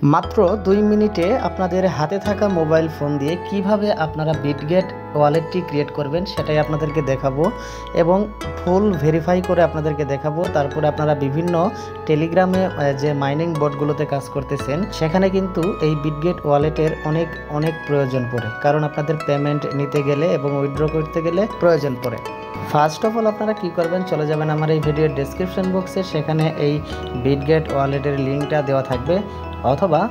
মাত্র 2 মিনিটে আপনাদের হাতে থাকা মোবাইল ফোন দিয়ে কিভাবে আপনারা বিটগেট ওয়ালেটটি ক্রিয়েট করবেন সেটাই আপনাদেরকে দেখাবো এবং ফুল ভেরিফাই করে আপনাদেরকে দেখাবো। তারপরে আপনারা বিভিন্ন টেলিগ্রামে যে মাইনিং বোর্ডগুলোতে কাজ করতেছেন সেখানে কিন্তু এই বিটগেট ওয়ালেটের অনেক প্রয়োজন পড়ে, কারণ আপনাদের পেমেন্ট নিতে গেলে এবং উইথড্র করতে গেলে প্রয়োজন পড়ে। ফার্স্ট অফ অল আপনারা কি করবেন, চলে যাবেন আমার এই ভিডিওর ডেসক্রিপশন বক্সে, সেখানে এই বিটগেট ওয়ালেটের লিঙ্কটা দেওয়া থাকবে, অথবা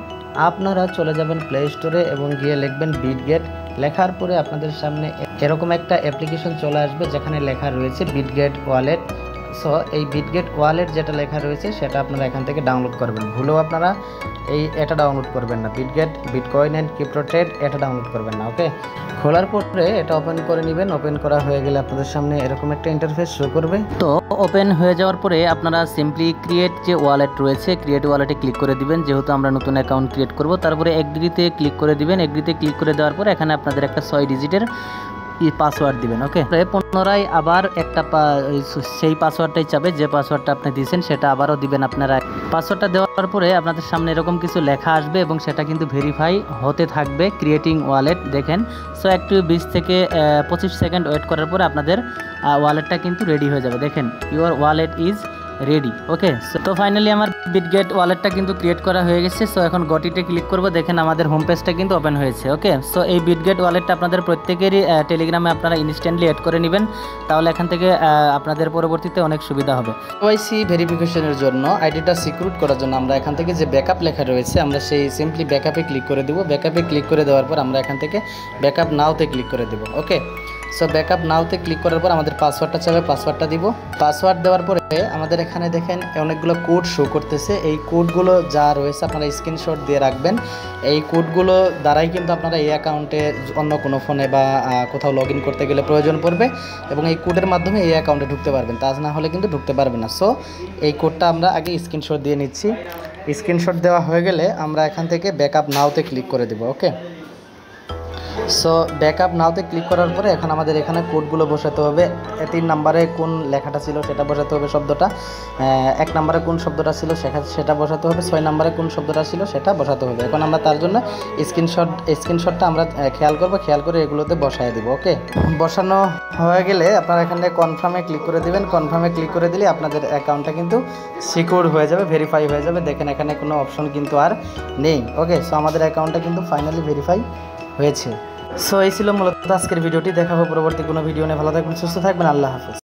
আপনারা চলে যাবেন প্লে স্টোরে এবং গিয়ে লিখবেন বিটগেট। লেখার পরে আপনাদের সামনে এরকম একটা অ্যাপ্লিকেশন চলে আসবে যেখানে লেখা রয়েছে বিটগেট ওয়ালেট। সো এই বিটগেট ওয়ালেট যেটা লেখা রয়েছে সেটা আপনারা এখান থেকে ডাউনলোড করবেন। ভুলেও আপনারা এটা ডাউনলোড করবেন না, Bitget bitcoin and crypto trade এটা ডাউনলোড করবেন না। ওকে, খোলার পরে এটা ওপেন করে নেবেন। ওপেন করা হয়ে গেলে আপনাদের সামনে এরকম একটা ইন্টারফেস শো করবে। তো ওপেন হয়ে যাওয়ার পরে আপনারা সিম্পলি ক্রিয়েট যে ওয়ালেট রয়েছে, ক্রিয়েট ওয়ালেটে ক্লিক করে দিবেন, যেহেতু আমরা নতুন অ্যাকাউন্ট ক্রিয়েট করব। তারপরে এগ্রিতে ক্লিক করে দিবেন। এগ্রিতে ক্লিক করে দেওয়ার পরে এখানে আপনাদের একটা 6 ডিজিটের পাসওয়ার্ড দিবেন। ওকে, পুনরায় আবার একটা সেই পাসওয়ার্ডটাই চাবে, যে পাসওয়ার্ডটা আপনি দিয়েছেন সেটা আবারও দিবেন আপনারা। পাসওয়ার্ডটা দেওয়ার পরে আপনাদের সামনে এরকম কিছু লেখা আসবে এবং সেটা কিন্তু ভেরিফাই হতে থাকবে, ক্রিয়েটিং ওয়ালেট দেখেন। সো একটু 20 থেকে 25 সেকেন্ড ওয়েট করার পরে আপনাদের ওয়ালেটটা কিন্তু রেডি হয়ে যাবে। দেখেন ইউর ওয়ালেট ইজ রেডি। ওকে, তো ফাইনালি আমার বিটগেট ওয়ালেটটা কিন্তু ক্রিয়েট করা হয়ে গেছে। সো এখন গটিতে ক্লিক করব, দেখেন আমাদের হোম পেজটা কিন্তু ওপেন হয়েছে। ওকে, সো এই বিটগেট ওয়ালেটটা আপনাদের প্রত্যেকেরই টেলিগ্রামে আপনারা ইনস্ট্যান্টলি অ্যাড করে নেবেন, তাহলে এখান থেকে আপনাদের পরবর্তীতে অনেক সুবিধা হবে। ওয়াইসি ভেরিফিকেশনের জন্য, আইডিটা সিকিউর করার জন্য আমরা এখান থেকে যে ব্যাকআপ লেখা রয়েছে আমরা সেই সিম্পলি ব্যাকআপে ক্লিক করে দেবো। ব্যাকআপে ক্লিক করে দেওয়ার পর আমরা এখান থেকে ব্যাকআপ নাওতে ক্লিক করে দেবো। ওকে, সো ব্যাকআপ নাওতে ক্লিক করার পর আমাদের পাসওয়ার্ডটা চাবে, পাসওয়ার্ডটা দিব। পাসওয়ার্ড দেওয়ার পরে আমাদের এখানে দেখেন অনেকগুলো কোড শো করতেছে। এই কোডগুলো যা রয়েছে আপনারা স্ক্রিনশট দিয়ে রাখবেন। এই কোডগুলো দ্বারাই কিন্তু আপনারা এই অ্যাকাউন্টে অন্য কোনো ফোনে বা কোথাও লগ ইন করতে গেলে প্রয়োজন পড়বে এবং এই কোডের মাধ্যমে এই অ্যাকাউন্টে ঢুকতে পারবেন, তা না হলে কিন্তু ঢুকতে পারবেন না। সো এই কোডটা আমরা আগে স্ক্রিনশট দিয়ে নিচ্ছি। স্ক্রিনশট দেওয়া হয়ে গেলে আমরা এখান থেকে ব্যাকআপ নাওতে ক্লিক করে দেবো। ওকে, সো ব্যাকআপ নাওতে ক্লিক করার পরে এখন আমাদের এখানে কোডগুলো বসাতে হবে। 3 নম্বরে কোন লেখাটা ছিল সেটা বসাতে হবে, শব্দটা 1 নম্বরে কোন শব্দটা ছিল সেটা বসাতে হবে, 6 নম্বরে কোন শব্দটা ছিল সেটা বসাতে হবে। এখন আমরা তার জন্য স্ক্রিনশটটা আমরা খেয়াল করে এগুলোতে বসায় দিব। ওকে, বসানো হয়ে গেলে আপনারা এখানে কনফার্মে ক্লিক করে দিবেন। কনফার্মে ক্লিক করে দিলে আপনাদের অ্যাকাউন্টটা কিন্তু সিকিউর হয়ে যাবে, ভেরিফাই হয়ে যাবে। দেখেন এখানে কোনো অপশন কিন্তু আর নেই। ওকে, সো আমাদের অ্যাকাউন্টটা কিন্তু ফাইনালি ভেরিফাই হয়েছে। সো এই ছিল মূলত আজকের ভিডিওটি। দেখাবো পরবর্তী কোনো ভিডিও নিয়ে। ভালো থাকবেন, সুস্থ থাকবেন, আল্লাহ হাফেজ।